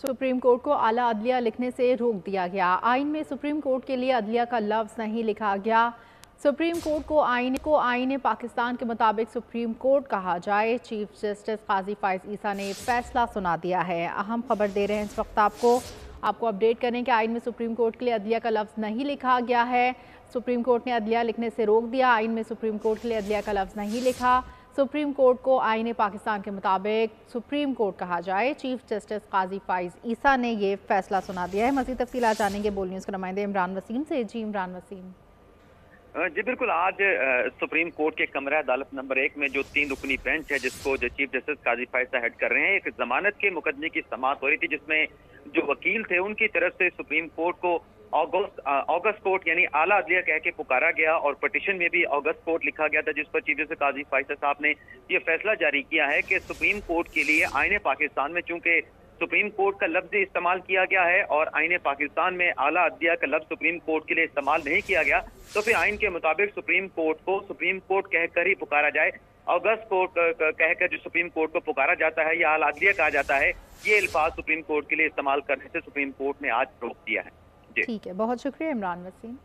Supreme court को आला अदलिया लिखने से रोक दिया गया। आइन में सुप्रीम कोर्ट के लिए अदलिया का लफ्ज नहीं लिखा गया। सुप्रीम कोर्ट को आईन पाकिस्तान के मुताबिक सुप्रीम कोर्ट कहा जाए। चीफ जस्टिस काजी फाइज ईसा ने फैसला सुना दिया है। अहम खबर दे रहे हैं इस वक्त आपको अपडेट करें कि आइन में सुप्रीम कोर्ट के लिए अदलिया का लफ्ज नहीं लिखा गया है। सुप्रीम कोर्ट ने अदलिया लिखने से रोक दिया। आइन में सुप्रीम कोर्ट के लिए अदलिया का लफ्ज नहीं लिखा। सुप्रीम कोर्ट को आईन पाकिस्तान के मुताबिक सुप्रीम कोर्ट कहा जाए। चीफ जस्टिस काजी फाइज ईसा ने ये फैसला सुना दिया है। मज़ीद तफसीलात जानेंगे बोल न्यूज़ के नुमाइंदे इमरान वसीम से। जी इमरान वसीम। जी बिल्कुल, आज सुप्रीम कोर्ट के कमरा अदालत नंबर 1 में जो 3 रुकनी बेंच है जिसको जो चीफ जस्टिस काजी फाइज हेड कर रहे हैं, एक जमानत के मुकदमे की समाअत हो रही थी जिसमें जो वकील थे उनकी तरफ से सुप्रीम कोर्ट को ऑगस्ट कोर्ट यानी आला अदलिया कह के पुकारा गया और पिटीशन में भी ऑगस्ट कोर्ट लिखा गया था, जिस पर चीफ जस्टिस काजी फाइज साहब ने ये फैसला जारी किया है कि सुप्रीम कोर्ट के लिए आईन पाकिस्तान में चूंकि सुप्रीम कोर्ट का लफ्ज इस्तेमाल किया गया है और आईन पाकिस्तान में आला अदलिया का लफ्ज सुप्रीम कोर्ट के लिए इस्तेमाल नहीं किया गया, तो फिर आइन के मुताबिक सुप्रीम कोर्ट को सुप्रीम कोर्ट कहकर ही पुकारा जाए। ऑगस्ट कोर्ट कहकर जो सुप्रीम कोर्ट को पुकारा जाता है या आला अदलिया कहा जाता है, ये अल्फाज सुप्रीम कोर्ट के लिए इस्तेमाल करने से सुप्रीम कोर्ट ने आज रोक दिया है। ठीक है, बहुत शुक्रिया इमरान वसीम।